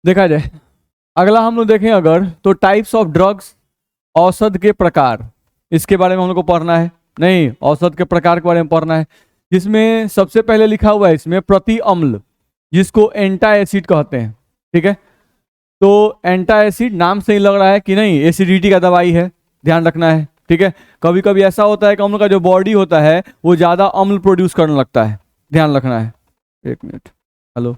देखा जाए। अगला हम लोग देखें अगर तो टाइप्स ऑफ ड्रग्स, औषध के प्रकार, इसके बारे में हम लोग को पढ़ना है। नहीं, औषध के प्रकार के बारे में पढ़ना है, जिसमें सबसे पहले लिखा हुआ है इसमें प्रति अम्ल, जिसको एंटा एसिड कहते हैं। ठीक है, तो एंटा एसिड नाम से ही लग रहा है कि नहीं एसिडिटी का दवाई है, ध्यान रखना है। ठीक है, कभी कभी ऐसा होता है कि हम लोग का जो बॉडी होता है वो ज़्यादा अम्ल प्रोड्यूस करने लगता है, ध्यान रखना है। एक मिनट, हेलो।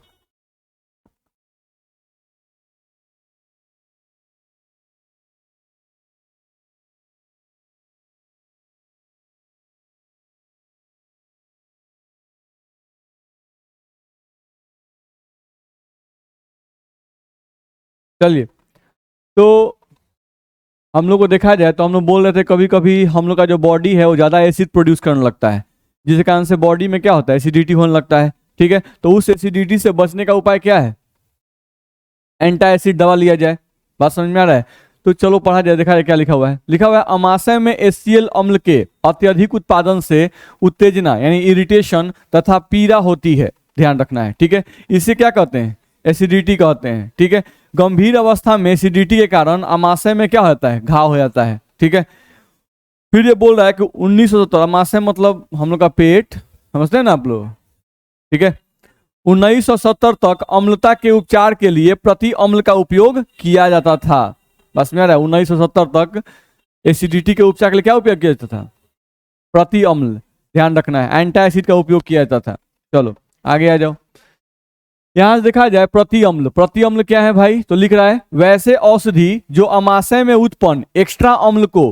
चलिए, तो हम लोग को देखा जाए तो हम लोग बोल रहे थे कभी कभी हम लोग का जो बॉडी है वो ज़्यादा एसिड प्रोड्यूस करने लगता है, जिसके कारण से बॉडी में क्या होता है, एसिडिटी होने लगता है। ठीक है, तो उस एसिडिटी से बचने का उपाय क्या है, एंटा एसिड दवा लिया जाए। बात समझ में आ रहा है? तो चलो पढ़ा जाए, देखा जाए क्या लिखा हुआ है। लिखा हुआ है अमाशय में HCl अम्ल के अत्यधिक उत्पादन से उत्तेजना यानी इरिटेशन तथा पीड़ा होती है, ध्यान रखना है। ठीक है, इसे क्या कहते हैं, एसिडिटी कहते हैं। ठीक है, गंभीर अवस्था में एसिडिटी के कारण अमाशय में क्या होता है, घाव हो जाता है। ठीक है, फिर ये बोल रहा है कि 1970, अमाशय मतलब हम लोग का पेट, समझते हैं ना आप लोग। ठीक है, 1970 तक अम्लता के उपचार के लिए प्रति अम्ल का उपयोग किया जाता था। बस में आ रहा है, 1970 तक एसिडिटी के उपचार के लिए क्या उपयोग किया जाता था, प्रति अम्ल, ध्यान रखना है, एंटा एसिड का उपयोग किया जाता था। चलो आगे आ जाओ। यहां से देखा जाए प्रति अम्ल, प्रति अम्ल क्या है भाई, तो लिख रहा है वैसे औषधि जो अमाशय में उत्पन्न एक्स्ट्रा अम्ल को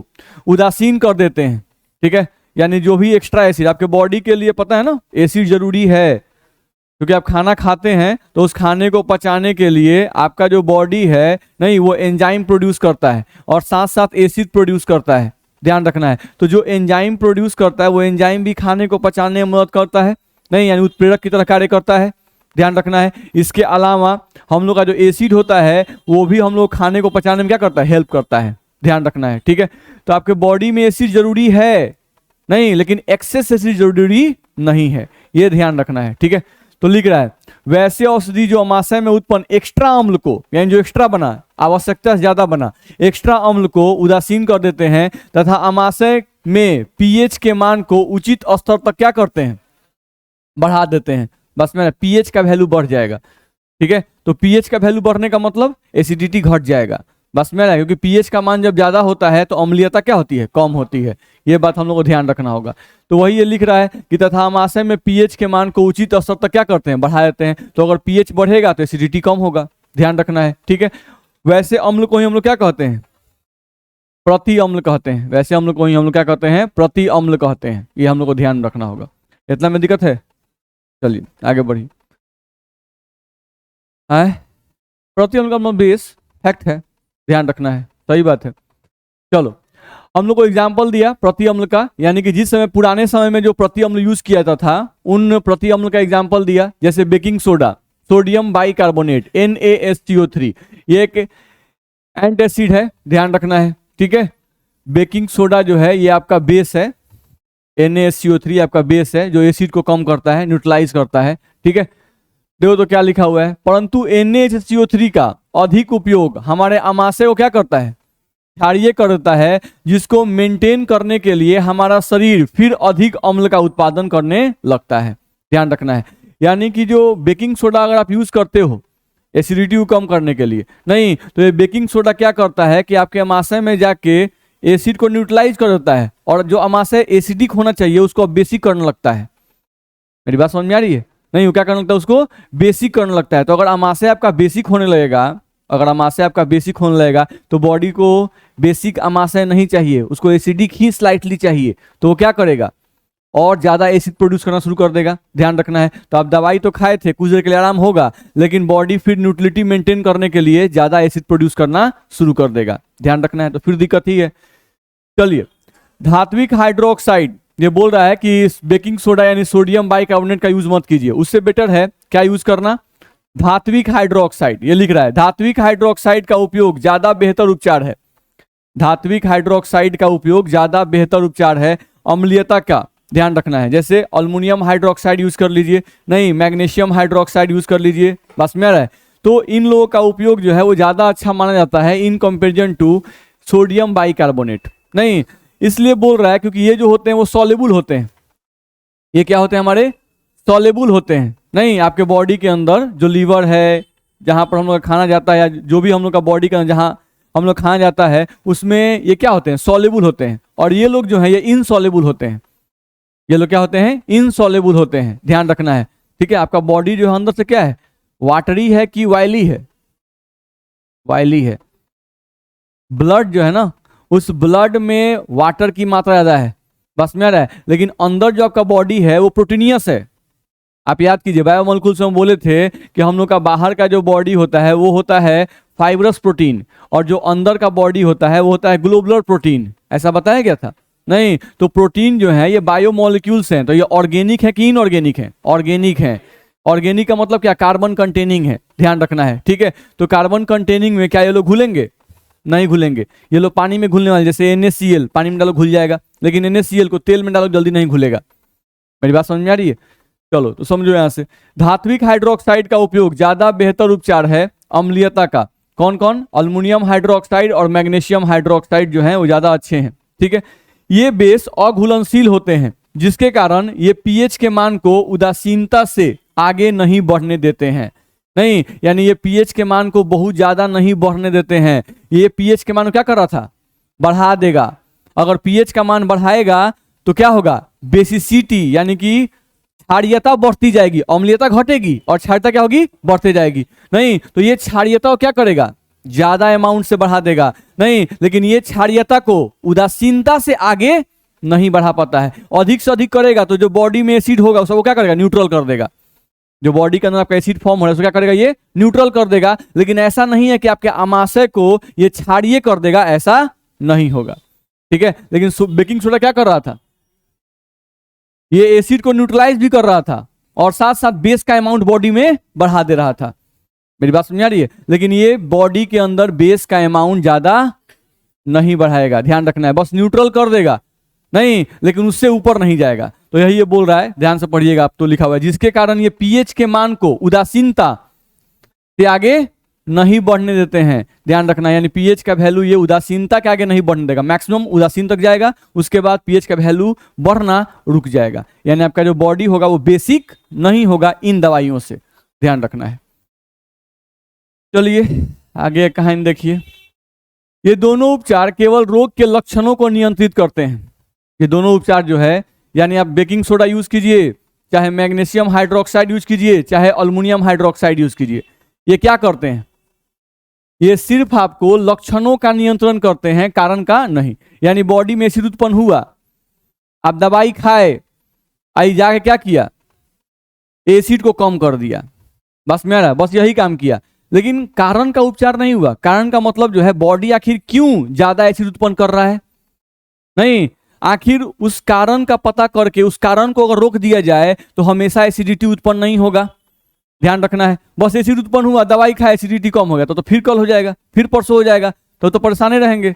उदासीन कर देते हैं। ठीक है, यानी जो भी एक्स्ट्रा एसिड आपके बॉडी के लिए, पता है ना एसिड जरूरी है, क्योंकि आप खाना खाते हैं तो उस खाने को पचाने के लिए आपका जो बॉडी है नहीं वो एंजाइम प्रोड्यूस करता है और साथ साथ एसिड प्रोड्यूस करता है, ध्यान रखना है। तो जो एंजाइम प्रोड्यूस करता है वो एंजाइम भी खाने को पचाने में मदद करता है, नहीं यानी उत्प्रेरक की तरह कार्य करता है, ध्यान रखना है। इसके अलावा हम लोग का जो एसिड होता है वो भी हम लोग खाने को पचाने में क्या करता है, हेल्प करता है, ध्यान रखना है। ठीक है, तो आपके बॉडी में एसिड जरूरी है नहीं, लेकिन एक्सेस एसिड जरूरी नहीं है, ये ध्यान रखना है। ठीक है, तो लिख रहा है वैसे औषधि जो अमाशय में उत्पन्न एक्स्ट्रा अम्ल को, यानी जो एक्स्ट्रा बना, आवश्यकता से ज्यादा बना एक्स्ट्रा अम्ल को उदासीन कर देते हैं तथा अमाशय में पीएच के मान को उचित स्तर तक क्या करते हैं, बढ़ा देते हैं। बस में पीएच का वैल्यू बढ़ जाएगा। ठीक है, तो पीएच का वैल्यू बढ़ने का मतलब एसिडिटी घट जाएगा। बस में क्योंकि पीएच का मान जब ज्यादा होता है तो अम्लीयता क्या होती है, कम होती है। ये बात हम लोग को ध्यान रखना होगा। तो वही ये लिख रहा है कि तथा अमाशय में पीएच के मान को उचित स्तर तक क्या करते हैं, बढ़ा देते हैं। तो अगर पीएच बढ़ेगा तो एसिडिटी कम होगा, ध्यान रखना है। ठीक है, वैसे अम्ल को ही हम लोग क्या कहते हैं, प्रति अम्ल कहते हैं। वैसे अम्ल को ही हम लोग क्या कहते हैं, प्रति अम्ल कहते हैं। ये हम लोग को ध्यान रखना होगा। इतना में दिक्कत है? चलिए आगे बढ़िए। प्रति अम्ल का मतलब बेस फैक्ट है, ध्यान रखना है, सही बात है। चलो, हम लोग को एग्जाम्पल दिया प्रति अम्ल का, यानी कि जिस समय पुराने समय में जो प्रति अम्ल यूज किया जाता था उन प्रति अम्ल का एग्जाम्पल दिया, जैसे baking soda, sodium bicarbonate NaSCO3, ये एक एंटासिड है, ध्यान रखना है। ठीक है, बेकिंग सोडा जो है ये आपका बेस है, NaSCO3 आपका बेस है जो एसिड को कम करता है, न्यूट्रलाइज करता है। ठीक है, देखो तो क्या लिखा हुआ है, परंतु NaHCO3 का अधिक उपयोग हमारे आमाशय को क्या करता है, क्षारीय कर देता है, जिसको मेंटेन करने के लिए हमारा शरीर फिर अधिक अम्ल का उत्पादन करने लगता है, ध्यान रखना है। यानी कि जो बेकिंग सोडा अगर आप यूज करते हो एसिडिटी को कम करने के लिए, नहीं तो ये बेकिंग सोडा क्या करता है कि आपके आमाशय में जाके एसिड को न्यूट्रलाइज कर देता है और जो आमाशय एसिडिक होना चाहिए उसको बेसिक करने लगता है। मेरी बात समझ में आ रही है? नहीं, वो क्या करने लगता है, उसको बेसिक करने लगता है। तो अगर आमाशय आपका बेसिक होने लगेगा, अगर आमाशय आपका बेसिक होने लगेगा तो बॉडी को बेसिक आमाशय नहीं चाहिए, उसको एसिडिक ही स्लाइटली चाहिए। तो वो क्या करेगा, और ज्यादा एसिड प्रोड्यूस करना शुरू कर देगा, ध्यान रखना है। तो आप दवाई तो खाए थे, कुछ देर के लिए आराम होगा, लेकिन बॉडी फिर न्यूट्रलिटी मेंटेन करने के लिए ज्यादा एसिड प्रोड्यूस करना शुरू कर देगा, ध्यान रखना है। तो फिर दिक्कत ही है। चलिए, धात्विक हाइड्रोक्साइड, ये बोल रहा है कि बेकिंग सोडा यानी सोडियम बाइकार्बोनेट का यूज मत कीजिए, उससे बेटर है क्या यूज करना, धात्विक हाइड्रोक्साइड। ये लिख रहा है धात्विक हाइड्रोक्साइड का उपयोग ज्यादा बेहतर उपचार है, धात्विक हाइड्रोक्साइड का उपयोग ज्यादा बेहतर उपचार है अम्लीयता का, ध्यान रखना है। जैसे अल्मुनियम हाइड्रोक्साइड यूज कर लीजिए, नहीं मैग्नीशियम हाइड्रोक्साइड यूज कर लीजिए, बस में आ रहा है। तो इन लोगों का उपयोग जो है वो ज़्यादा अच्छा माना जाता है in comparison to sodium bicarbonate. नहीं, इसलिए बोल रहा है क्योंकि ये जो होते हैं वो सॉल्युबल होते हैं। ये क्या होते हैं, हमारे सॉल्युबल होते हैं। नहीं, आपके बॉडी के अंदर जो लीवर है, जहाँ पर हम लोग का खाना जाता है, या जो भी हम लोग का बॉडी का जहाँ हम लोग खाना जाता है, उसमें ये क्या होते हैं, सॉल्युबल होते हैं। और ये लोग जो है ये इनसॉल्युबल होते हैं। ये लोग क्या होते हैं, इनसॉल्युबल होते हैं, ध्यान रखना है। ठीक है, आपका बॉडी जो है अंदर से क्या है, वाटरी है कि वायली है, वायली है। ब्लड जो है ना, उस ब्लड में वाटर की मात्रा ज्यादा है, बस में आ रहा है। लेकिन अंदर जो आपका बॉडी है वो प्रोटीनियस है। आप याद कीजिए, बायोमोलिक्यूल से हम बोले थे कि हम लोग का बाहर का जो बॉडी होता है वो होता है फाइब्रस प्रोटीन, और जो अंदर का बॉडी होता है वो होता है ग्लोबुलर प्रोटीन। ऐसा बताया गया था? नहीं, तो प्रोटीन जो है ये बायोमोलिक्यूल्स हैं। तो ये ऑर्गेनिक है कि इनऑर्गेनिक है? ऑर्गेनिक है। ऑर्गेनिक का मतलब क्या, कार्बन कंटेनिंग है, ध्यान रखना है। ठीक है, तो कार्बन कंटेनिंग में क्या ये लोग घुलेंगे? नहीं घुलेंगे। ये लोग पानी में घुलने वाले, जैसे NaCl पानी में डालो घुल जाएगा, लेकिन NaCl को तेल में डालो जल्दी नहीं घुलेगा। मेरी बात समझ में आ रही है? चलो तो समझो यहां से, धात्विक हाइड्रोक्साइड का उपयोग ज्यादा बेहतर उपचार है अम्लीयता का। कौन कौन? अल्युमिनियम हाइड्रोक्साइड और मैग्नीशियम हाइड्रोक्साइड जो है वो ज्यादा अच्छे हैं। ठीक है, ये बेस अघुलनशील होते हैं, जिसके कारण ये pH के मान को उदासीनता से आगे नहीं बढ़ने देते हैं। नहीं, यानी ये pH के मान को बहुत ज्यादा नहीं बढ़ने देते हैं। ये pH के मान को क्या कर रहा था, बढ़ा देगा। अगर pH का मान बढ़ाएगा तो क्या होगा, बेसिसिटी यानी कि क्षारीयता बढ़ती जाएगी, अम्लीयता घटेगी और क्षारीयता क्या होगी, बढ़ते जाएगी। नहीं, तो ये क्षारीयता को क्या करेगा, ज्यादा अमाउंट से बढ़ा देगा। नहीं, लेकिन ये क्षारीयता को उदासीनता से आगे नहीं बढ़ा पाता है। अधिक से अधिक करेगा तो जो बॉडी में एसिड होगा उसको क्या करेगा, न्यूट्रल कर देगा। जो बॉडी के अंदर आपका एसिड फॉर्म हो रहा है उसको क्या करेगा, ये न्यूट्रल कर देगा। लेकिन ऐसा नहीं है कि आपके आमाशय को ये क्षारीय कर देगा, ऐसा नहीं होगा। ठीक है, लेकिन बेकिंग सोडा क्या कर रहा था, ये एसिड को न्यूट्रलाइज भी कर रहा था और साथ साथ बेस का अमाउंट बॉडी में बढ़ा दे रहा था। मेरी बात समझ आ रही है? लेकिन ये बॉडी के अंदर बेस का अमाउंट ज्यादा नहीं बढ़ाएगा, ध्यान रखना है, बस न्यूट्रल कर देगा। नहीं, लेकिन उससे ऊपर नहीं जाएगा। तो यही ये बोल रहा है, ध्यान से पढ़िएगा, आप तो लिखा हुआ है, जिसके कारण ये pH के मान को उदासीनता से आगे नहीं बढ़ने देते हैं। ध्यान रखना, यानी pH का वैल्यू ये उदासीनता के आगे नहीं बढ़ने देगा, मैक्सिमम उदासीन तक जाएगा, उसके बाद pH का वैल्यू बढ़ना रुक जाएगा। यानी आपका जो बॉडी होगा वो बेसिक नहीं होगा इन दवाइयों से, ध्यान रखना है। चलिए आगे कहानी देखिए। ये दोनों उपचार केवल रोग के लक्षणों को नियंत्रित करते हैं। ये दोनों उपचार जो है, यानी आप बेकिंग सोडा यूज कीजिए, चाहे मैग्नीशियम हाइड्रोक्साइड यूज कीजिए, चाहे अल्युमिनियम हाइड्रोक्साइड यूज कीजिए, ये क्या करते हैं, ये सिर्फ आपको लक्षणों का नियंत्रण करते हैं, कारण का नहीं। यानी बॉडी में एसिड उत्पन्न हुआ, आप दवाई खाए, आई जाके क्या किया, एसिड को कम कर दिया, बस मेरा बस यही काम किया, लेकिन कारण का उपचार नहीं हुआ। कारण का मतलब जो है बॉडी आखिर क्यों ज्यादा एसिड उत्पन्न कर रहा है, नहीं, आखिर उस कारण का पता करके उस कारण को अगर रोक दिया जाए तो हमेशा एसिडिटी उत्पन्न नहीं होगा, ध्यान रखना है। बस एसिड उत्पन्न हुआ, दवाई खाए, एसिडिटी कम हो गया तो फिर कल हो जाएगा, फिर परसों हो जाएगा, तो परेशानी रहेंगे।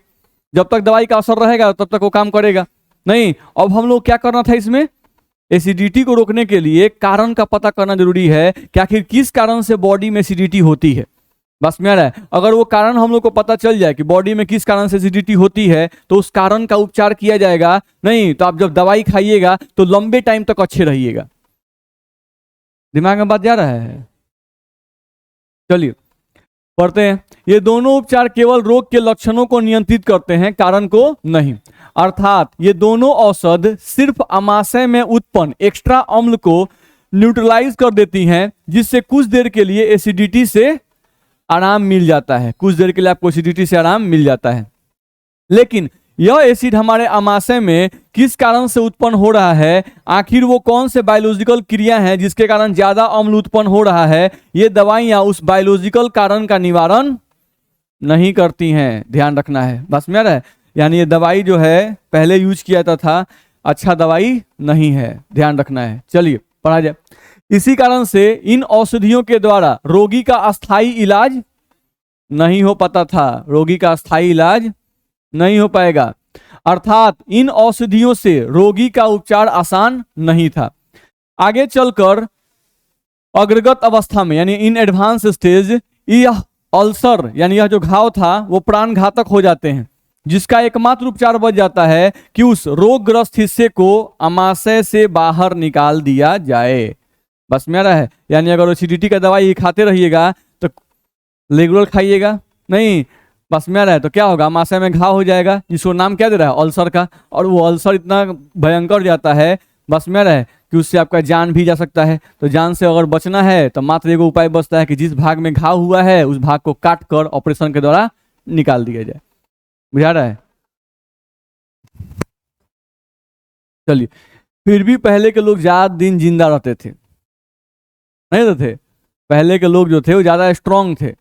जब तक दवाई का असर रहेगा तब तक वो काम करेगा नहीं। अब हम लोग क्या करना था, इसमें एसिडिटी को रोकने के लिए कारण का पता करना जरूरी है कि आखिर किस कारण से बॉडी में एसिडिटी होती है, बस में आ रहा है। अगर वो कारण हम लोग को पता चल जाए कि बॉडी में किस कारण से एसिडिटी होती है तो उस कारण का उपचार किया जाएगा। नहीं तो आप जब दवाई खाइएगा तो लंबे टाइम तक अच्छे रहिएगा। दिमाग में बात जा रहा है? चलिए पढ़ते हैं। ये दोनों उपचार केवल रोग के लक्षणों को नियंत्रित करते हैं, कारण को नहीं। अर्थात ये दोनों औषध सिर्फ आमाशय में उत्पन्न एक्स्ट्रा अम्ल को न्यूट्रलाइज कर देती हैं, जिससे कुछ देर के लिए एसिडिटी से आराम मिल जाता है, कुछ देर के लिए आपको एसिडिटी से आराम मिल जाता है। लेकिन यह एसिड हमारे आमाशय में किस कारण से उत्पन्न हो रहा है, आखिर वो कौन से बायोलॉजिकल क्रिया है जिसके कारण ज्यादा अम्ल उत्पन्न हो रहा है, ये दवाइयां उस बायोलॉजिकल कारण का निवारण नहीं करती हैं, ध्यान रखना है, बस में आ रहा है। यानी ये दवाई जो है पहले यूज किया जाता था, अच्छा दवाई नहीं है, ध्यान रखना है। चलिए पढ़ा जाए। इसी कारण से इन औषधियों के द्वारा रोगी का अस्थायी इलाज नहीं हो पाता था, रोगी का अस्थायी इलाज नहीं हो पाएगा। अर्थात इन औषधियों से रोगी का उपचार आसान नहीं था। आगे चलकर अग्रगत अवस्था में यानी इन एडवांस स्टेज यह अल्सर यानी यह जो घाव था वो प्राण घातक हो जाते हैं, जिसका एकमात्र उपचार बच जाता है कि उस रोगग्रस्त हिस्से को अमाशय से बाहर निकाल दिया जाए। बस मेरा है, यानी अगर एसिडिटी का दवाई खाते रहिएगा तो रेगुलर खाइएगा नहीं, बस मेरा है तो क्या होगा, अमाशय में घाव हो जाएगा, जिसको नाम क्या दे रहा है, अल्सर का। और वो अल्सर इतना भयंकर जाता है, बस मेरा है कि उससे आपका जान भी जा सकता है। तो जान से अगर बचना है तो मात्र एगो उपाय बचता है कि जिस भाग में घाव हुआ है उस भाग को काट कर ऑपरेशन के द्वारा निकाल दिया जाए। बुझा रहा है? चलिए, फिर भी पहले के लोग ज्यादा दिन जिंदा रहते थे, नहीं रहते थे? पहले के लोग जो थे वो ज्यादा स्ट्रांग थे।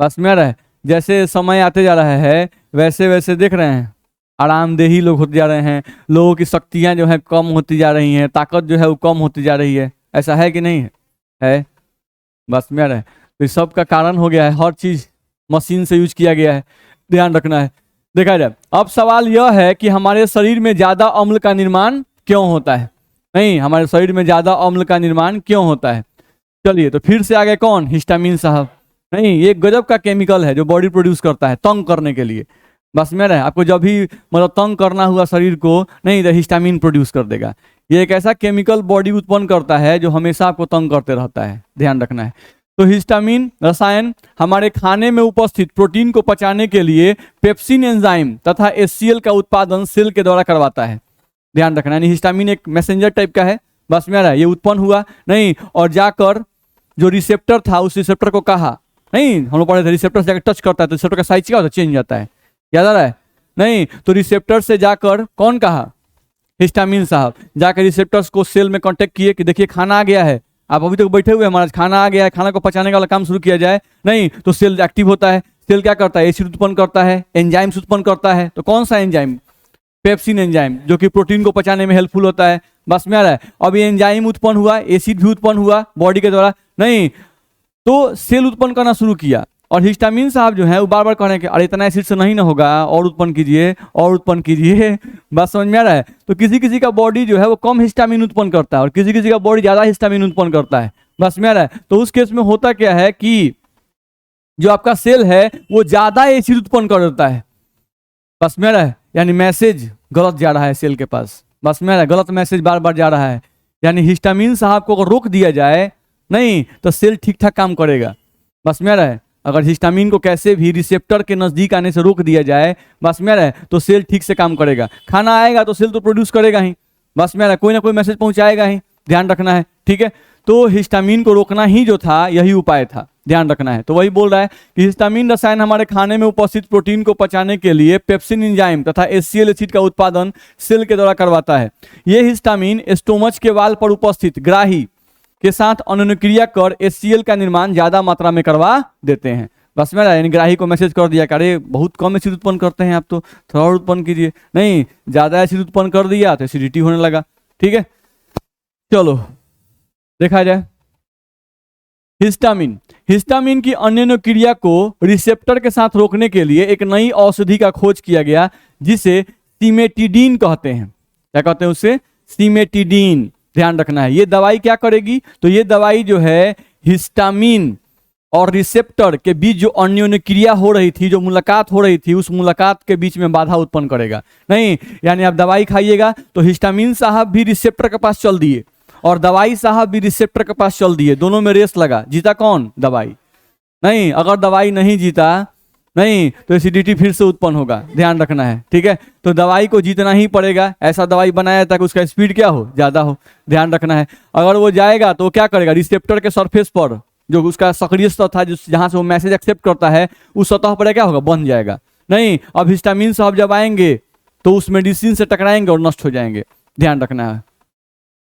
बस मेरा है, जैसे समय आते जा रहा है वैसे वैसे देख रहे हैं आरामदेही लोग होते जा रहे हैं, लोगों की शक्तियां जो है कम होती जा रही हैं, ताकत जो है वो कम होती जा रही है। ऐसा है कि नहीं है? है। बस मेरा है, तो इस सब का कारण हो गया है, हर चीज मशीन से यूज किया गया है, ध्यान रखना है। देखा जाए, अब सवाल यह है कि हमारे शरीर में ज्यादा अम्ल का निर्माण क्यों होता है? नहीं, हमारे शरीर में ज्यादा अम्ल का निर्माण क्यों होता है? चलिए, तो फिर से आ गए कौन? हिस्टामिन साहब। नहीं, ये गजब का केमिकल है जो बॉडी प्रोड्यूस करता है तंग करने के लिए। बस मेरा है, आपको जब भी मतलब तंग करना हुआ शरीर को, नहीं तो हिस्टामिन प्रोड्यूस कर देगा। ये एक ऐसा केमिकल बॉडी उत्पन्न करता है जो हमेशा आपको तंग करते रहता है, ध्यान रखना है। तो हिस्टामिन रसायन हमारे खाने में उपस्थित प्रोटीन को पचाने के लिए पेप्सिन एंजाइम तथा HCl का उत्पादन सेल के द्वारा करवाता है, ध्यान रखना। यानी हिस्टामिन एक मैसेंजर टाइप का है, बस मेरा ये उत्पन्न हुआ नहीं और जाकर जो रिसेप्टर था उस रिसेप्टर को कहा, नहीं हम लोग पढ़े थे रिसेप्टर से जाकर टच करता है तो रिसेप्टर का साइज क्या होता है, चेंज जाता है, याद आ रहा है? नहीं, तो रिसेप्टर से जाकर कौन कहा? हिस्टामिन साहब जाकर रिसेप्टर्स को सेल में कांटेक्ट किए कि देखिए खाना आ गया है, आप अभी तक बैठे हुए हैं महाराज, खाना आ गया है, खाना को पचाने वाला काम शुरू किया जाए। नहीं, तो सेल एक्टिव होता है। सेल क्या करता है? एसिड उत्पन्न करता है, एंजाइम्स उत्पन्न करता है। तो कौन सा एंजाइम? पेप्सिन एंजाइम, जो कि प्रोटीन को पचाने में हेल्पफुल होता है। बस में आ रहा है, अब ये एंजाइम उत्पन्न हुआ, एसिड भी उत्पन्न हुआ बॉडी के द्वारा, नहीं तो सेल उत्पन्न करना शुरू किया। और हिस्टामिन साहब जो है वो बार बार कह रहे हैं कि अरे इतना एसिड से नहीं ना होगा, और उत्पन्न कीजिए और उत्पन्न कीजिए। बात समझ में आ रहा है? तो किसी किसी का बॉडी जो है वो कम हिस्टामिन उत्पन्न करता है और किसी किसी का बॉडी ज्यादा हिस्टामिन उत्पन्न करता है। बस में आ रहा है? तो उस केस में होता क्या है कि जो आपका सेल है वो ज्यादा एसिड उत्पन्न कर देता है। बस में आ रहा है? यानी मैसेज गलत जा रहा है सेल के पास। बस में आ रहा है? गलत मैसेज बार बार जा रहा है। यानी हिस्टामिन साहब को अगर रोक दिया जाए नहीं तो सेल ठीक ठाक काम करेगा। बस में आ रहा है? अगर हिस्टामिन को कैसे भी रिसेप्टर के नजदीक आने से रोक दिया जाए, बस में आ रहा है, तो सेल ठीक से काम करेगा। खाना आएगा तो सेल तो प्रोड्यूस करेगा ही, बस में आ रहा है, कोई ना कोई मैसेज पहुंचाएगा ही, ध्यान रखना है, ठीक है। तो हिस्टामिन को रोकना ही जो था यही उपाय था, ध्यान रखना है। तो वही बोल रहा है कि हिस्टामिन रसायन हमारे खाने में उपस्थित प्रोटीन को पचाने के लिए पेप्सिन एंजाइम तथा HCl एसिड का उत्पादन सेल के द्वारा करवाता है। यह हिस्टामिन स्टोमच के वाल पर उपस्थित ग्राही के साथ अनुक्रिया कर HCl का निर्माण ज्यादा मात्रा में करवा देते हैं। बस मेरा यानी ग्राही को मैसेज कर दिया कि अरे बहुत कम एसिड उत्पन्न करते हैं आप, तो थोड़ा और उत्पन्न कीजिए। नहीं, ज्यादा एसिड उत्पन्न कर दिया तो एसिडिटी होने लगा, ठीक है। चलो देखा जाए हिस्टामिन। हिस्टामिन की अन्य क्रिया को रिसेप्टर के साथ रोकने के लिए एक नई औषधि का खोज किया गया जिसे सिमेटिडीन कहते हैं। क्या कहते हैं उसे? सिमेटिडीन। ध्यान रखना है, ये दवाई क्या करेगी? तो ये दवाई जो है हिस्टामिन और रिसेप्टर के बीच जो अन्योन्य क्रिया हो रही थी, जो मुलाकात हो रही थी, उस मुलाकात के बीच में बाधा उत्पन्न करेगा। नहीं, यानी आप दवाई खाइएगा तो हिस्टामिन साहब भी रिसेप्टर के पास चल दिए और दवाई साहब भी रिसेप्टर के पास चल दिए, दोनों में रेस लगा। जीता कौन? दवाई। नहीं, अगर दवाई नहीं जीता नहीं तो एसिडिटी फिर से उत्पन्न होगा, ध्यान रखना है, ठीक है। तो दवाई को जीतना ही पड़ेगा, ऐसा दवाई बनाया ताकि उसका स्पीड क्या हो? ज्यादा हो, ध्यान रखना है। अगर वो जाएगा तो क्या करेगा? रिसेप्टर के सरफेस पर जो उसका सक्रिय सतह था, जहां से वो मैसेज एक्सेप्ट करता है, उस सतह पर क्या होगा? बंध जाएगा। नहीं, अब हिस्टामिन साहब जब आएंगे तो उस मेडिसिन से टकराएंगे और नष्ट हो जाएंगे, ध्यान रखना है।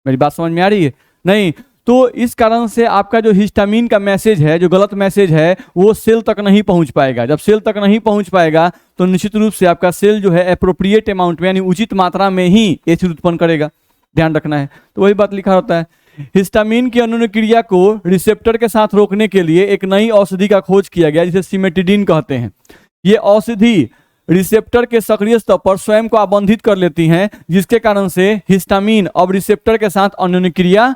मेरी बात समझ में आ रही है? नहीं, तो इस कारण से आपका जो हिस्टामिन का मैसेज है, जो गलत मैसेज है, वो सेल तक नहीं पहुंच पाएगा। जब सेल तक नहीं पहुंच पाएगा तो निश्चित रूप से आपका सेल जो है एप्रोप्रिएट अमाउंट में यानी उचित मात्रा में ही एसिड उत्पन्न करेगा, ध्यान रखना है। तो वही बात लिखा होता है, हिस्टामिन की अन्योन्य क्रिया को रिसेप्टर के साथ रोकने के लिए एक नई औषधि का खोज किया गया जिसे सिमेटिडीन कहते हैं। ये औषधि रिसेप्टर के सक्रिय स्तर पर स्वयं को आबंधित कर लेती हैं, जिसके कारण से हिस्टामिन अब रिसेप्टर के साथ अन्योन्य क्रिया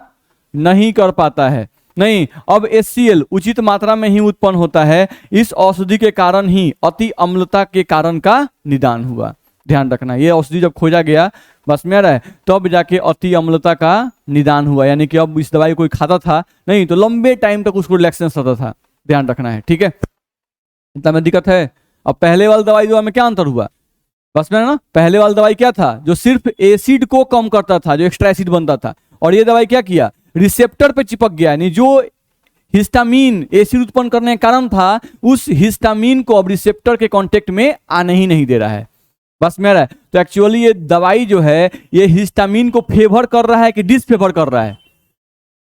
नहीं कर पाता है। नहीं, अब HCl उचित मात्रा में ही उत्पन्न होता है। इस औषधि के कारण ही अति अम्लता के कारण का निदान हुआ। ध्यान रखना, ये औषधि जब खोजा गया बस में आ रहा है तब जाके अति अम्लता का निदान हुआ। यानी कि अब इस दवाई कोई खाता था नहीं तो लंबे टाइम तक उसको रिलैक्सेंस आता था। ध्यान रखना है, ठीक है, इतना में दिक्कत है। अब पहले वाली दवाई जो में क्या अंतर हुआ बस में ना, पहले वाली दवाई क्या था जो सिर्फ एसिड को कम करता था, जो एक्स्ट्रा एसिड बनता था, और ये दवाई क्या किया, रिसेप्टर पे चिपक गया। यानी जो हिस्टामीन एसिड उत्पन्न करने का कारण था उस हिस्टामीन को अब रिसेप्टर के कांटेक्ट में आने ही नहीं दे रहा है। बस मेरा तो एक्चुअली ये दवाई जो है ये हिस्टामीन को फेवर कर रहा है कि डिसफेवर कर रहा है,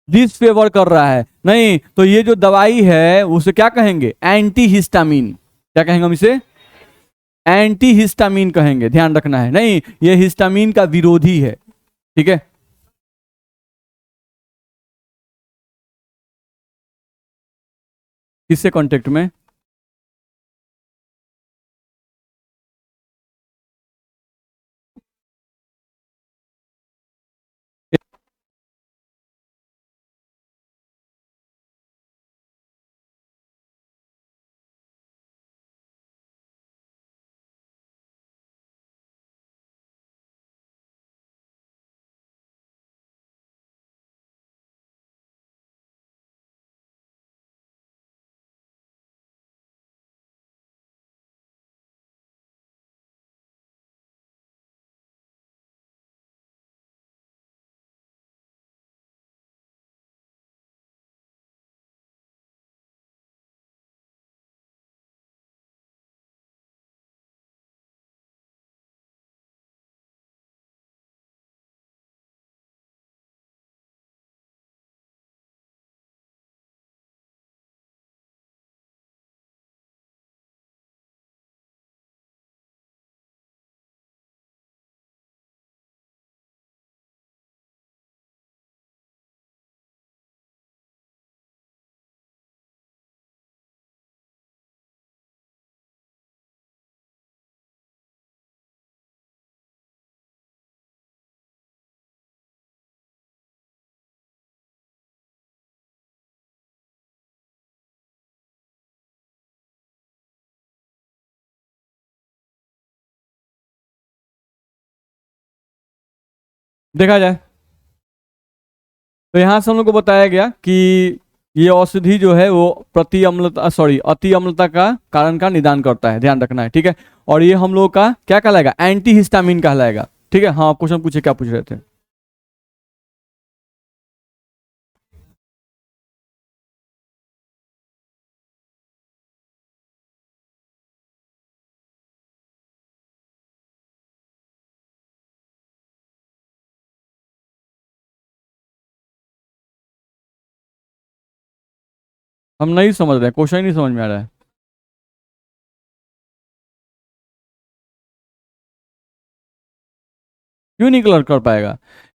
डिसफेवर कर रहा है। नहीं तो ये जो दवाई है उसे क्या कहेंगे, एंटी हिस्टामीन। क्या कहेंगे हम इसे, एंटी हिस्टामीन कहेंगे। ध्यान रखना है, नहीं ये हिस्टामीन का विरोधी है, ठीक है। किससे कांटेक्ट में, देखा जाए तो यहां से हम लोग को बताया गया कि ये औषधि जो है वो प्रति अम्लता सॉरी अति अम्लता का कारण का निदान करता है। ध्यान रखना है, ठीक है। और ये हम लोग का क्या कहलाएगा, एंटी हिस्टामिन कहलाएगा, ठीक है। हाँ क्वेश्चन पूछे, क्या पूछ रहे थे। हम नहीं समझ रहे, क्वेश्चन ही नहीं समझ में आ रहा है। क्यों नहीं क्लियर कर पाएगा,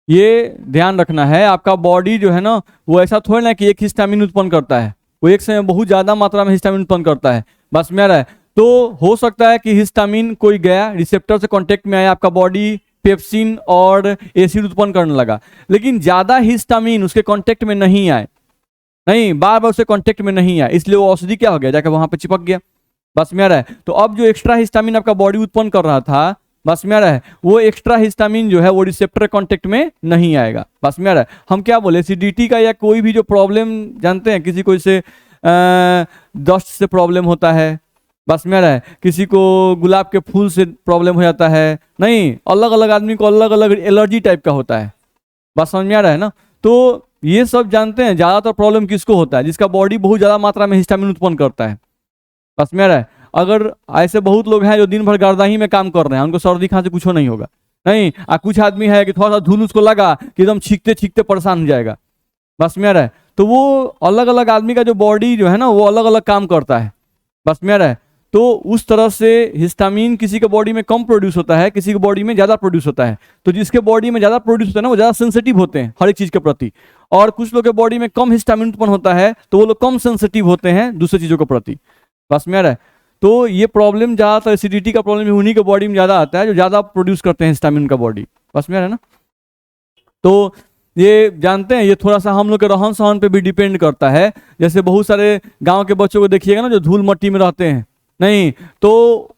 ये ध्यान रखना है। आपका बॉडी जो है ना वो ऐसा थोड़ा ना कि एक हिस्टामिन उत्पन्न करता है, वो एक समय बहुत ज्यादा मात्रा में हिस्टामिन उत्पन्न करता है। बस में आ रहा है तो हो सकता है कि हिस्टामिन कोई गया रिसेप्टर से कांटेक्ट में आया, आपका बॉडी पेप्सिन और एसिड उत्पन्न करने लगा, लेकिन ज्यादा हिस्टामिन उसके कांटेक्ट में नहीं आए, नहीं बार बार उसके कांटेक्ट में नहीं आया, इसलिए वो औषधि क्या हो गया, जाकर वहां पे चिपक गया। बस में आ रहा है तो अब जो एक्स्ट्रा हिस्टामिन आपका बॉडी उत्पन्न कर रहा था, बस में आ रहा है वो एक्स्ट्रा हिस्टामिन जो है वो रिसेप्टर कांटेक्ट में नहीं आएगा। बस में आ रहा है, हम क्या बोले, एसिडिटी का या कोई भी जो प्रॉब्लम जानते हैं, किसी को इसे दस्त से प्रॉब्लम होता है, बस में आ रहा है किसी को गुलाब के फूल से प्रॉब्लम हो जाता है, नहीं अलग अलग आदमी को अलग अलग एलर्जी टाइप का होता है। बस समझ में आ रहा है ना। तो ये सब जानते हैं ज्यादातर प्रॉब्लम किसको होता है, जिसका बॉडी बहुत ज्यादा मात्रा में हिस्टामिन उत्पन्न करता है। बस में आ रहा है, अगर ऐसे बहुत लोग हैं जो दिन भर गर्दाही में काम कर रहे हैं, उनको सर्दी खांसी कुछ नहीं होगा, नहीं कुछ आदमी है कि थोड़ा सा धूल उसको लगा कि एकदम छींकते छींकते परेशान हो जाएगा। बस में आ रहा है तो वो अलग अलग आदमी का जो बॉडी जो है ना वो अलग अलग काम करता है। बस में आ रहा है तो उस तरह से हिस्टामिन किसी के बॉडी में कम प्रोड्यूस होता है, किसी के बॉडी में ज्यादा प्रोड्यूस होता है। तो जिसके बॉडी में ज्यादा प्रोड्यूस होता है ना वो ज्यादा सेंसिटिव होते हैं हर एक चीज के प्रति, और कुछ लोग के बॉडी में कम हिस्टामिन उत्पन्न होता है तो वो लोग कम सेंसिटिव होते हैं दूसरी चीजों के प्रति। बस में आ रहा है तो ये प्रॉब्लम ज्यादातर एसिडिटी का प्रॉब्लम उन्हीं के बॉडी में ज्यादा आता है जो ज्यादा प्रोड्यूस करते हैं हिस्टामिन का बॉडी। बस में आ रहा है ना। तो ये जानते हैं, ये थोड़ा सा हम लोग के रहन सहन पे भी डिपेंड करता है। जैसे बहुत सारे गांव के बच्चों को देखिएगा ना, जो धूल मट्टी में रहते हैं, नहीं तो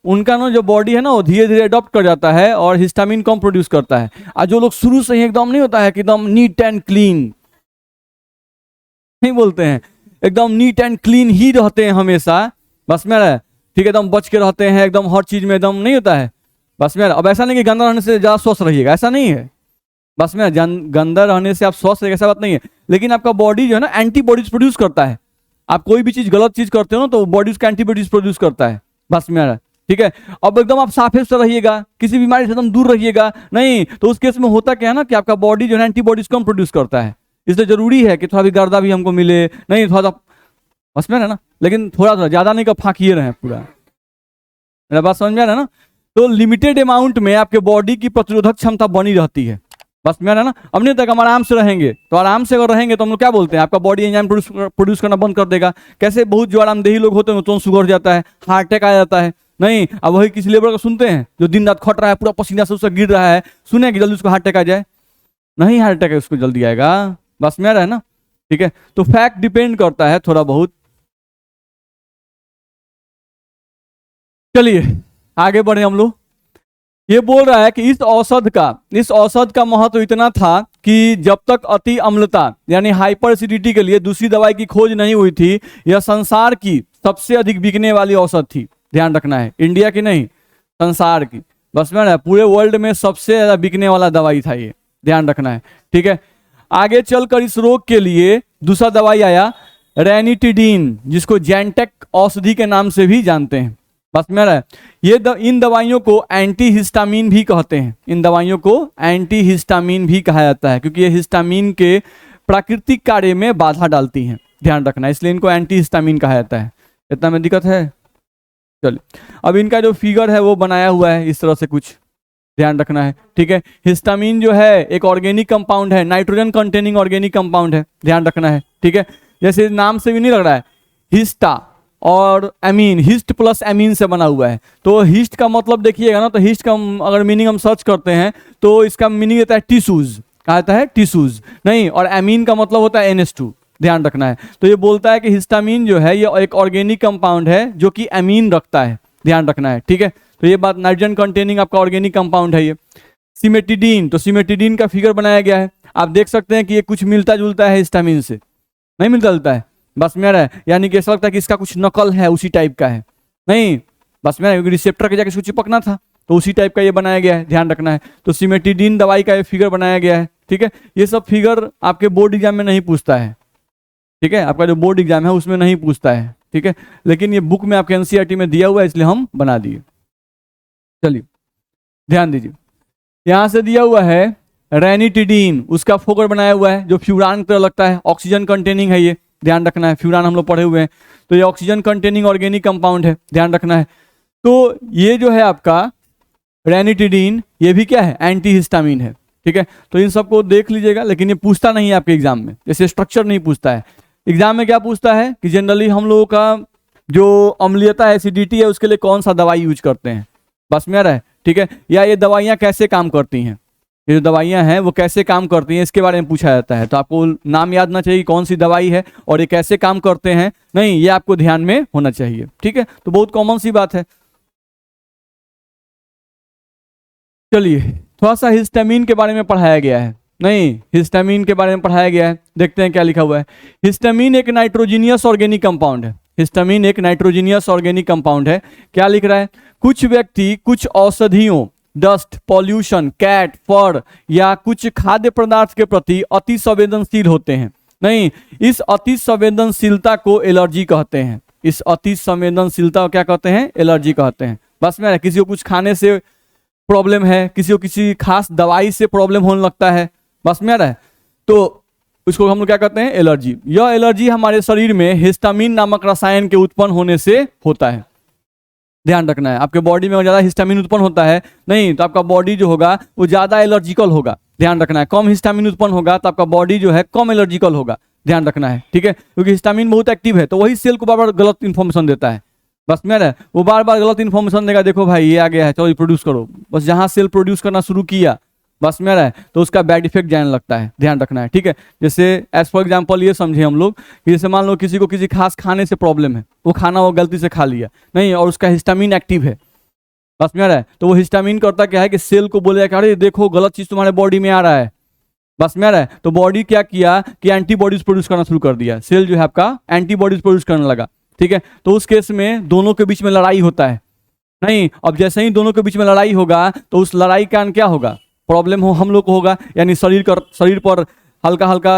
उनका ना जो बॉडी है ना वो धीरे धीरे अडॉप्ट कर जाता है और हिस्टामिन कम प्रोड्यूस करता है। और जो लोग शुरू से ही एकदम नहीं होता है कि एकदम नीट एंड क्लीन, नहीं बोलते हैं, एकदम नीट एंड क्लीन ही रहते हैं हमेशा, बस में रहे, ठीक है, एकदम बच के रहते हैं, एकदम हर चीज में एकदम नहीं होता है, बस में। अब ऐसा नहीं कि गंदा रहने से ज़्यादा स्वस्थ रहिएगा, ऐसा नहीं है, बस में गंदा रहने से आप स्वस्थ रहिएगा, ऐसा बात नहीं है। लेकिन आपका बॉडी जो है ना एंटीबॉडीज प्रोड्यूस करता है। आप कोई भी चीज गलत चीज करते हो ना तो बॉडी उसका एंटीबॉडीज प्रोड्यूस करता है, बस में, ठीक है। अब एकदम आप साफे से रहिएगा, किसी बीमारी से एकदम दूर रहिएगा, नहीं तो उस केस में होता क्या है ना कि आपका बॉडी जो है एंटीबॉडीज कम प्रोड्यूस करता है। इसलिए जरूरी है कि थोड़ा भी गर्दा भी हमको मिले, नहीं थोड़ा सा बस में है ना, लेकिन थोड़ा थोड़ा ज्यादा नहीं, का फाँकिए रहे पूरा, मेरा बात समझ में आ रहा है ना। तो लिमिटेड अमाउंट में आपके बॉडी की प्रतिरोधक क्षमता बनी रहती है, बस में है ना। अब नहीं तक हम आराम से रहेंगे, तो आराम से अगर रहेंगे तो हम लोग क्या बोलते हैं, आपका बॉडी एंजाइम प्रोड्यूस करना बंद कर देगा। कैसे बहुत जो आरामदेही लोग होते हैं तो शुगर हो जाता है, हार्ट अटैक आ जाता है, नहीं। अब वही किसी लेबर को सुनते हैं जो दिन रात खट रहा है, पूरा पसीना से उसका गिर रहा है, सुने कि जल्दी उसको हार्ट अटैक आ जाए, नहीं हार्ट अटैक उसको जल्दी आएगा, बस में आ रहा है ना, ठीक है। तो फैक्ट डिपेंड करता है थोड़ा बहुत। चलिए आगे बढ़े हम लोग। ये बोल रहा है कि इस औषध का महत्व इतना था कि जब तक अति अम्लता यानी हाइपर एसिडिटी के लिए दूसरी दवाई की खोज नहीं हुई थी, यह संसार की सबसे अधिक बिकने वाली औषध थी। ध्यान रखना है, इंडिया की नहीं, संसार की, बस में ना, पूरे वर्ल्ड में सबसे ज्यादा बिकने वाला दवाई था ये, ध्यान रखना है, ठीक है। आगे चलकर इस रोग के लिए दूसरा दवाई आया रेनिटिडीन, जिसको जैंटेक औषधि के नाम से भी जानते हैं, बस में रहा है। इन दवाइयों को एंटीहिस्टामिन भी कहते हैं, इन दवाइयों को एंटीहिस्टामिन भी कहा जाता है, क्योंकि ये हिस्टामिन के प्राकृतिक कार्य में बाधा डालती हैं, ध्यान रखना, इसलिए इनको एंटीहिस्टामिन कहा जाता है। इतना में दिक्कत है। चलिए अब इनका जो फिगर है वो बनाया हुआ है इस तरह से कुछ, ध्यान रखना है, ठीक है। हिस्टामिन जो है एक ऑर्गेनिक कंपाउंड है, नाइट्रोजन कंटेनिंग ऑर्गेनिक कंपाउंड है, ध्यान रखना है, ठीक है। जैसे नाम से भी नहीं लग रहा है, हिस्टा और एमीन, हिस्ट प्लस एमीन से बना हुआ है। तो हिस्ट का मतलब देखिएगा ना, तो हिस्ट का अगर मीनिंग हम सर्च करते हैं तो इसका मीनिंग होता है टिश्यूज, कहा जाता है टिश्यूज, नहीं, और एमीन का मतलब होता है NH2, ध्यान रखना है। तो ये बोलता है कि हिस्टामिन जो है ये एक ऑर्गेनिक कंपाउंड है जो कि एमीन रखता है, ध्यान रखना है, ठीक है। तो ये बात, नाइट्रोजन कंटेनिंग आपका ऑर्गेनिक कंपाउंड है ये। सिमेटिडीन, तो सिमेटिडीन का फिगर बनाया गया है, आप देख सकते हैं कि ये कुछ मिलता जुलता है हिस्टामिन से, नहीं मिलता जुलता है, बस में रहा है, यानी कि ऐसा लगता है कि इसका कुछ नकल है, उसी टाइप का है, नहीं, बस में रिसेप्टर के जाके इसको चिपकना था, तो उसी टाइप का ये बनाया गया है, ध्यान रखना है। तो सिमेटिडीन दवाई का ये फिगर बनाया गया है, ठीक है। ये सब फिगर आपके बोर्ड एग्जाम में नहीं पूछता है, ठीक है, आपका जो बोर्ड एग्जाम है उसमें नहीं पूछता है, ठीक है, लेकिन ये बुक में आपके NCERT में दिया हुआ है, इसलिए हम बना दिए। चलिए ध्यान दीजिए, यहां से दिया हुआ है रेनिटिडीन, उसका फोकर बनाया हुआ है, जो फ्यूरान की तरह लगता है, ऑक्सीजन कंटेनिंग है ये, ध्यान रखना है, फ्यूरान हम लोग पढ़े हुए हैं, तो ये ऑक्सीजन कंटेनिंग ऑर्गेनिक कंपाउंड है, ध्यान रखना है। तो ये जो है आपका रेनिटिडीन, ये भी क्या है, एंटीहिस्टामिन है, ठीक है। तो इन सबको देख लीजिएगा, लेकिन ये पूछता नहीं है आपके एग्जाम में, जैसे स्ट्रक्चर नहीं पूछता है। एग्जाम में क्या पूछता है कि जनरली हम लोगों का जो अम्लीयता है, एसिडिटी है, उसके लिए कौन सा दवाई यूज करते हैं, बस में आ रहा है, ठीक है, या ये दवाइयाँ कैसे काम करती हैं, ये जो दवाइयाँ हैं वो कैसे काम करती हैं, इसके बारे में पूछा जाता है। तो आपको नाम याद ना चाहिए कौन सी दवाई है और ये कैसे काम करते हैं, नहीं, ये आपको ध्यान में होना चाहिए, ठीक है। तो बहुत कॉमन सी बात है। चलिए थोड़ा सा हिस्टामिन के बारे में पढ़ाया गया है, नहीं, हिस्टामिन के बारे में पढ़ाया गया है, देखते हैं क्या लिखा हुआ है। हिस्टामिन एक नाइट्रोजीनियस ऑर्गेनिक कंपाउंड है, हिस्टामिन एक नाइट्रोजीनियस ऑर्गेनिक कंपाउंड है। क्या लिख रहा है, कुछ व्यक्ति कुछ औषधियों, डस्ट, पॉल्यूशन, कैट, फर या कुछ खाद्य पदार्थ के प्रति अति संवेदनशील होते हैं, नहीं, इस अति संवेदनशीलता को एलर्जी कहते हैं, इस अति संवेदनशीलता को क्या कहते हैं, एलर्जी कहते हैं। बस में किसी को कुछ खाने से प्रॉब्लम है, किसी को किसी खास दवाई से प्रॉब्लम होने लगता है, बस में आ रहा है, तो उसको हम लोग क्या कहते हैं, एलर्जी। यह एलर्जी हमारे शरीर में हिस्टामिन नामक रसायन के उत्पन्न होने से होता है, ध्यान रखना है। आपके बॉडी में ज्यादा हिस्टामिन उत्पन्न होता है, नहीं, तो आपका बॉडी जो होगा वो ज्यादा एलर्जिकल होगा, ध्यान रखना है। कम हिस्टामिन उत्पन्न होगा तो आपका बॉडी जो है कम एलर्जिकल होगा, ध्यान रखना है, ठीक है, क्योंकि हिस्टामिन बहुत एक्टिव है, तो वही सेल को बार बार गलत इंफॉर्मेशन देता है, बस में रहे, वो बार बार गलत इंफॉर्मेशन देगा, देखो भाई ये आ गया है, चलो प्रोड्यूस करो, बस जहां सेल प्रोड्यूस करना शुरू किया बस में आ रहा है, तो उसका बैड इफेक्ट जाने लगता है, ध्यान रखना है, ठीक है। जैसे एज फॉर एग्जाम्पल ये समझे हम लोग कि जैसे मान लो किसी को किसी खास खाने से प्रॉब्लम है, वो खाना वो गलती से खा लिया नहीं और उसका हिस्टामिन एक्टिव है, बस में आ रहा है, तो वो हिस्टामिन करता क्या है कि सेल को बोलेगा कि अरे देखो गलत चीज तुम्हारे बॉडी में आ रहा है, बस में आ रहा है, तो बॉडी क्या किया कि एंटीबॉडीज प्रोड्यूस करना शुरू कर दिया, सेल जो है आपका एंटीबॉडीज प्रोड्यूस करने लगा, ठीक है। तो उस केस में दोनों के बीच में लड़ाई होता है नहीं, अब जैसे ही दोनों के बीच में लड़ाई होगा तो उस लड़ाई का कारण क्या होगा, प्रॉब्लम हो हम लोग को होगा, यानी शरीर पर हल्का हल्का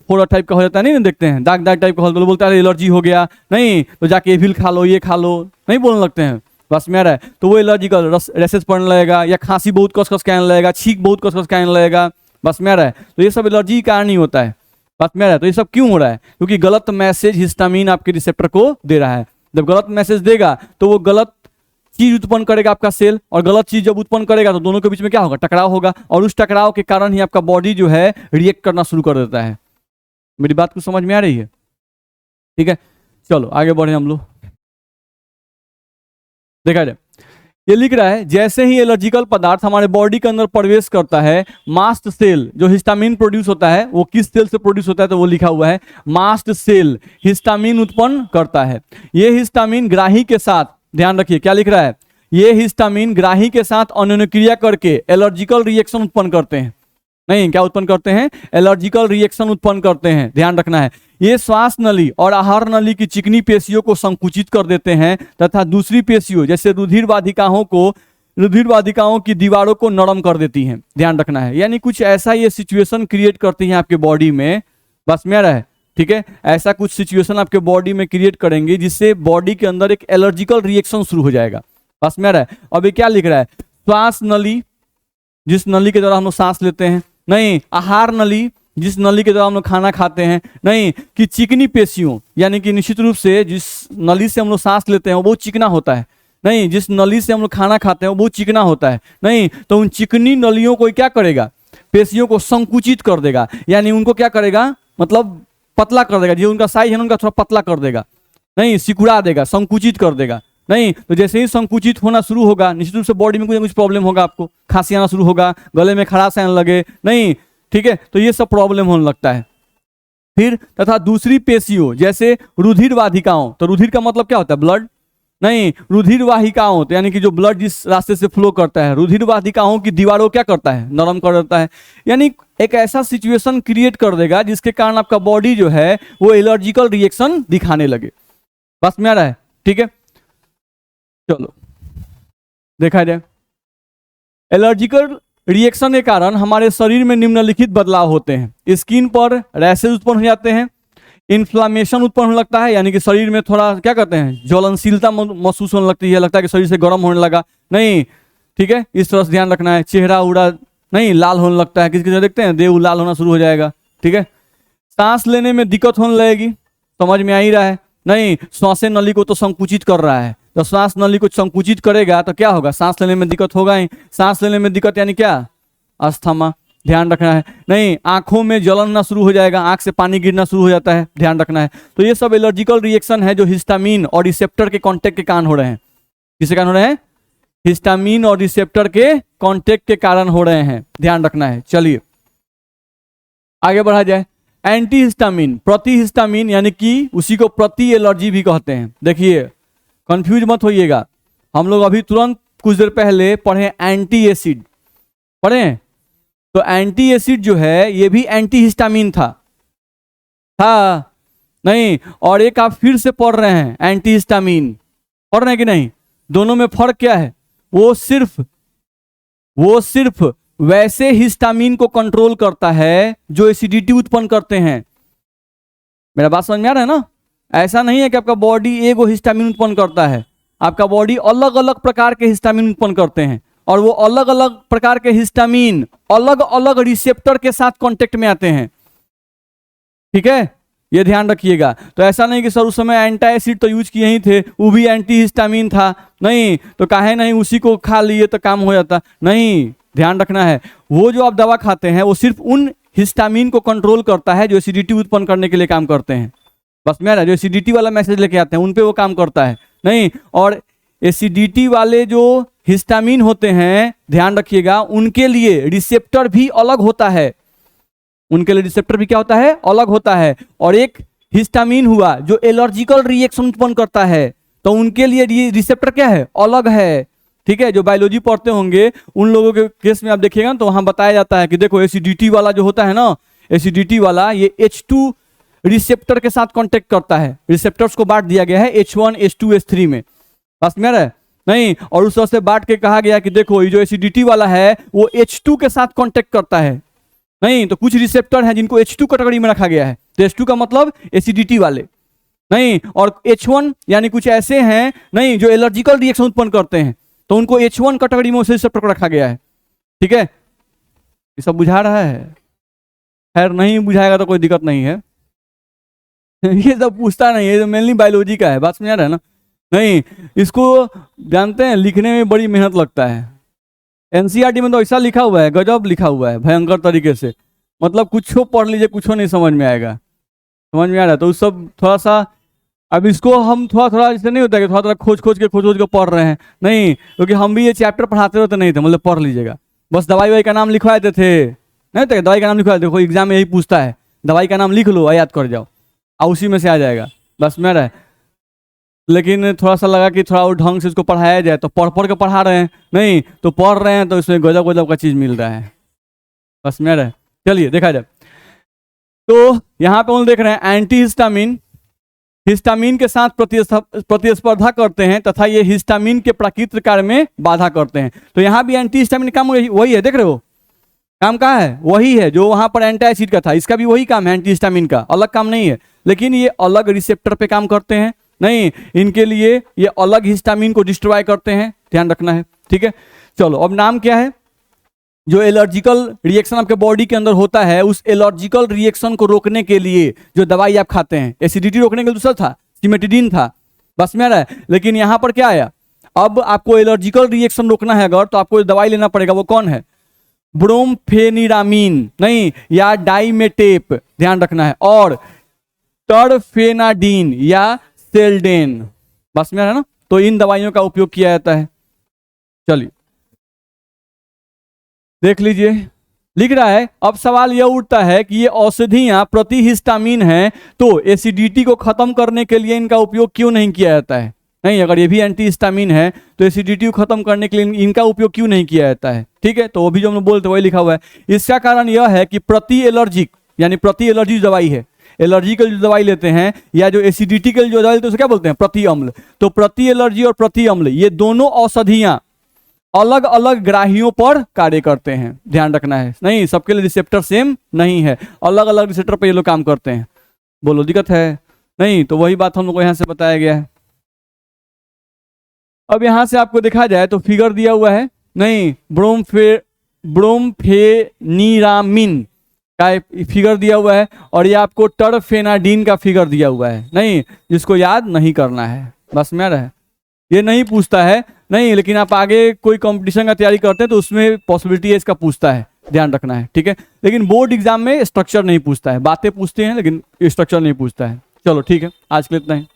फोड़ा टाइप का हो जाता है, नहीं देखते हैं दाग दाग टाइप का, तो बोलता है एलर्जी हो गया नहीं, तो जाके एविल खा लो ये खा लो, नहीं बोलने लगते हैं, बस में आ रहा है, तो वो एलर्जी का रेसेस पड़ने लगेगा, या खांसी बहुत कस कस के आने लगेगा, छींक बहुत कस कस के आने लगेगा, बस में आ रहा है, तो ये सब एलर्जी का कारण ही होता है, बस में आ रहा है। तो ये सब क्यों हो रहा है, क्योंकि गलत मैसेज हिस्टामिन आपके रिसेप्टर को दे रहा है, जब गलत मैसेज देगा तो वो गलत चीज उत्पन्न करेगा आपका सेल, और गलत चीज जब उत्पन्न करेगा तो दोनों के बीच में क्या होगा, टकराव होगा, और उस टकराव के कारण ही आपका बॉडी जो है रिएक्ट करना शुरू कर देता है। मेरी बात को समझ में आ रही है, ठीक है। चलो आगे बढ़े हम लोग, देखा जाए, ये लिख रहा है जैसे ही एलर्जिकल पदार्थ हमारे बॉडी के अंदर प्रवेश करता है, मास्ट सेल जो हिस्टामिन प्रोड्यूस होता है, वो किस सेल से प्रोड्यूस होता है, तो वो लिखा हुआ है मास्ट सेल हिस्टामिन उत्पन्न करता है। ये हिस्टामिन ग्राही के साथ, ध्यान रखिए क्या लिख रहा है, ये हिस्टामिन ग्राही के साथ अन्योन्यक्रिया करके एलर्जिकल रिएक्शन उत्पन्न करते हैं, नहीं क्या उत्पन्न करते हैं, एलर्जिकल रिएक्शन उत्पन्न करते हैं, ध्यान रखना है। ये श्वास नली और आहार नली की चिकनी पेशियों को संकुचित कर देते हैं तथा दूसरी पेशियों जैसे रुधिर की दीवारों को नरम कर देती हैं, ध्यान रखना है। यानी कुछ ऐसा ये सिचुएशन क्रिएट करती हैं आपके बॉडी में, बस में रहा है, ठीक है, ऐसा कुछ सिचुएशन आपके बॉडी में क्रिएट करेंगे जिससे बॉडी के अंदर एक एलर्जिकल रिएक्शन शुरू हो जाएगा, बस में रहा है। अब ये क्या लिख रहा है, श्वास नली जिस नली के द्वारा हम लोग सांस लेते हैं, नहीं आहार नली जिस नली के द्वारा हम लोग खाना खाते हैं, नहीं कि चिकनी पेशियों, यानी कि निश्चित रूप से जिस नली से हम लोग सांस लेते हैं वो बहुत चिकना होता है, नहीं जिस नली से हम लोग खाना खाते हैं वो बहुत चिकना होता है, नहीं तो उन चिकनी नलियों को क्या करेगा, पेशियों को संकुचित कर देगा, यानी उनको क्या करेगा, मतलब पतला कर देगा, जो उनका साइज है उनका थोड़ा पतला कर देगा, नहीं सिकुड़ा देगा, संकुचित कर देगा, नहीं तो जैसे ही संकुचित होना शुरू होगा निश्चित रूप से बॉडी में कुछ ना कुछ प्रॉब्लम होगा, आपको खांसी आना शुरू होगा, गले में खराश आने लगे, नहीं ठीक है, तो ये सब प्रॉब्लम होने लगता है। फिर तथा दूसरी पेशियों जैसे रुधिर वाहिकाओं, तो रुधिर का मतलब क्या होता है, ब्लड, नहीं रुधिर वाहिकाओं तो यानी कि जो ब्लड जिस रास्ते से फ्लो करता है, रुधिर वाहिकाओं की दीवारों क्या करता है, नरम कर देता है, यानी एक ऐसा सिचुएशन क्रिएट कर देगा जिसके कारण आपका बॉडी जो है वो एलर्जिकल रिएक्शन दिखाने लगे, बस में आ रहा है, ठीक है। चलो देखा जाए, एलर्जिकल रिएक्शन के कारण हमारे शरीर में निम्नलिखित बदलाव होते हैं, स्किन पर रैशेज उत्पन्न हो जाते हैं, इन्फ्लामेशन उत्पन्न होने लगता है, यानी कि शरीर में थोड़ा क्या कहते हैं, ज्वलनशीलता महसूस होने लगती है, लगता है कि शरीर से गर्म होने लगा, नहीं ठीक है, इस तरह से ध्यान रखना है। चेहरा उड़ा नहीं लाल होने लगता है, किसी किसी देखते हैं देह लाल होना शुरू हो जाएगा, ठीक है। सांस लेने में दिक्कत होने लगेगी, समझ में आ ही रहा है, नहीं श्वास नली को तो संकुचित कर रहा है, तो सांस नली को संकुचित करेगा तो क्या होगा, सांस लेने में दिक्कत होगा ही, सांस लेने में दिक्कत यानी क्या, अस्थमा, ध्यान रखना है। नहीं आंखों में जलना शुरू हो जाएगा, आंख से पानी गिरना शुरू हो जाता है, ध्यान रखना है। तो ये सब एलर्जिकल रिएक्शन है जो हिस्टामिन और रिसेप्टर के कांटेक्ट के कारण हो रहे हैं, किसके कारण हो रहे हैं, हिस्टामिन और रिसेप्टर के कांटेक्ट के कारण हो रहे हैं, ध्यान रखना है। चलिए आगे बढ़ा जाए, एंटी हिस्टामिन, प्रति हिस्टामिन यानी कि उसी को प्रति एलर्जी भी कहते हैं। देखिए कंफ्यूज मत होइएगा, हम लोग अभी तुरंत कुछ देर पहले पढ़े एंटी एसिड, पढ़े तो एंटी एसिड जो है ये भी एंटी हिस्टामिन था नहीं, और एक आप फिर से पढ़ रहे हैं एंटी हिस्टामिन, पढ़ रहे हैं कि नहीं, दोनों में फर्क क्या है, वो सिर्फ वैसे हिस्टामिन को कंट्रोल करता है जो एसिडिटी उत्पन्न करते हैं। मेरा बात समझ में आ रहा है ना, ऐसा नहीं है कि आपका बॉडी एगो हिस्टामिन उत्पन्न करता है, आपका बॉडी अलग अलग प्रकार के हिस्टामिन उत्पन्न करते हैं, और वो अलग अलग प्रकार के हिस्टामिन अलग अलग रिसेप्टर के साथ कांटेक्ट में आते हैं, ठीक है, ये ध्यान रखिएगा। तो ऐसा नहीं कि सर उस समय एंटी एसिड तो यूज किए ही थे, वो भी एंटी हिस्टामिन था, नहीं तो काहे नहीं उसी को खा लिए तो काम हो जाता, नहीं ध्यान रखना है। वो जो आप दवा खाते हैं वो सिर्फ उन हिस्टामिन को कंट्रोल करता है जो एसिडिटी उत्पन्न करने के लिए काम करते हैं, बस मेरा जो एसिडिटी वाला मैसेज लेके आते हैं उन पे वो काम करता है, नहीं और एसिडिटी वाले जो हिस्टामिन होते हैं, ध्यान रखिएगा, उनके लिए रिसेप्टर भी अलग होता है। उनके लिए रिसेप्टर भी क्या होता है? अलग होता है। और एक हिस्टामिन हुआ जो एलर्जिकल रिएक्शन उत्पन्न करता है, तो उनके लिए रिसेप्टर क्या है? अलग है। ठीक है, जो बायोलॉजी पढ़ते होंगे उन लोगों के केस में आप देखिएगा तो वहां बताया जाता है कि देखो एसिडिटी वाला जो होता है ना, एसिडिटी वाला ये H2 रिसेप्टर के साथ कांटेक्ट करता है। रिसेप्टर्स को बांट दिया गया है H1 H2 H3 में, बस में रहे नहीं। और उस तरह से बांट के कहा गया कि देखो ये जो एसिडिटी वाला है वो H2 के साथ कांटेक्ट करता है। नहीं तो कुछ रिसेप्टर हैं जिनको H2 कैटेगरी में रखा गया है, तो H2 का मतलब एसिडिटी वाले नहीं। और H1 यानी कुछ ऐसे हैं नहीं जो एलर्जिकल रिएक्शन उत्पन्न करते हैं, तो उनको H1 कैटेगरी में उस रिसेप्टर को रखा गया है। ठीक है, ये सब बुझा रहा है? खैर नहीं बुझाएगा तो कोई दिक्कत नहीं है। ये सब पूछता नहीं है, मेनली बायोलॉजी का है, बात समझ रहा है ना? नहीं, इसको जानते हैं लिखने में बड़ी मेहनत लगता है। एनसीईआरटी में तो ऐसा लिखा हुआ है, गजब लिखा हुआ है, भयंकर तरीके से। मतलब कुछ पढ़ लीजिए, कुछ नहीं समझ में आएगा। समझ में आ रहा है? तो उस सब थोड़ा सा, अब इसको हम थोड़ा थोड़ा ऐसे नहीं होता कि थोड़ा थोड़ा खोज खोज के पढ़ रहे हैं, नहीं, क्योंकि हम भी ये चैप्टर पढ़ाते रहते नहीं थे, मतलब पढ़ लीजिएगा। बस दवाई वाई का नाम लिखवाए थे नहीं तो दवाई का नाम लिखवाए थे, कोई एग्जाम में यही पूछता है, दवाई का नाम लिख लो, याद कर जाओ, और उसी में से आ जाएगा, बस मेरा है। लेकिन थोड़ा सा लगा कि थोड़ा और ढंग से इसको पढ़ाया जाए, तो पढ़ पढ़ के पढ़ा रहे हैं, नहीं तो पढ़ रहे हैं तो इसमें गजब गजब का चीज़ मिल रहा है, बस मेरा है। चलिए देखा जाए, तो यहाँ पे हम देख रहे हैं एंटी हिस्टामिन हिस्टामिन के साथ प्रतिस्पर्धा करते हैं तथा ये हिस्टामिन के प्राकृतिक कार्य में बाधा करते हैं। तो यहाँ भी एंटी हिस्टामिन काम वही है, देख रहे हो? काम कहाँ है? वही है जो वहां पर एंटी एसिड का था, इसका भी वही काम है, एंटी हिस्टामिन का, अलग काम नहीं है। लेकिन ये अलग रिसेप्टर पे काम करते हैं, नहीं, इनके लिए ये अलग हिस्टामिन को डिस्ट्रॉय करते हैं, ध्यान रखना है। ठीक है, चलो अब नाम क्या है? जो एलर्जिकल रिएक्शन आपके बॉडी के अंदर होता है, उस एलर्जिकल रिएक्शन को रोकने के लिए जो दवाई आप खाते हैं, एसिडिटी रोकने के लिए दूसरा था, सिमेटिडिन था, बस में आ रहा है। लेकिन यहाँ पर क्या आया? अब आपको एलर्जिकल रिएक्शन रोकना है अगर, तो आपको दवाई लेना पड़ेगा। वो कौन है? ब्रोमफेनिरामीन नहीं, या डाइमेटेप, ध्यान रखना है, और टरफेनाडीन या सेल्डेन, बस में आ रहा है ना? तो इन दवाइयों का उपयोग किया जाता है। चलिए देख लीजिए, लिख रहा है। अब सवाल यह उठता है कि ये औषधियां प्रतिहिस्टामिन हैं, तो एसिडिटी को खत्म करने के लिए इनका उपयोग क्यों नहीं किया जाता है? नहीं, अगर ये भी एंटी हिस्टामिन है तो एसिडिटी को खत्म करने के लिए इनका उपयोग क्यों नहीं किया जाता है? ठीक है, तो वो भी जो हम लोग बोलते वही लिखा हुआ है। इसका कारण यह है कि प्रति एलर्जिक यानी प्रति एलर्जी दवाई है, एलर्जी के जो दवाई लेते हैं या जो एसिडिटी के जो दवाई लेते हैं उसे क्या बोलते हैं? प्रति अम्ल। तो प्रति एलर्जी और प्रति अम्ल ये दोनों औषधियां अलग अलग ग्राहियों पर कार्य करते हैं, ध्यान रखना है। नहीं, सबके लिए रिसेप्टर सेम नहीं है, अलग अलग रिसेप्टर पर ये लोग काम करते हैं। बोलो दिक्कत है? नहीं, तो वही बात हम लोग को यहाँ से बताया गया है। अब यहां से आपको देखा जाए तो फिगर दिया हुआ है, नहीं, ब्रोमफेनिरामिन का फिगर दिया हुआ है, और ये आपको टरफेनाडीन का फिगर दिया हुआ है, नहीं, जिसको याद नहीं करना है, बस में रहे। ये नहीं पूछता है, नहीं, लेकिन आप आगे कोई कंपटीशन का तैयारी करते हैं तो उसमें पॉसिबिलिटी है इसका पूछता है, ध्यान रखना है। ठीक है, लेकिन बोर्ड एग्जाम में स्ट्रक्चर नहीं पूछता है, बातें पूछते हैं लेकिन स्ट्रक्चर नहीं पूछता है। चलो ठीक है, आज के लिए इतना ही।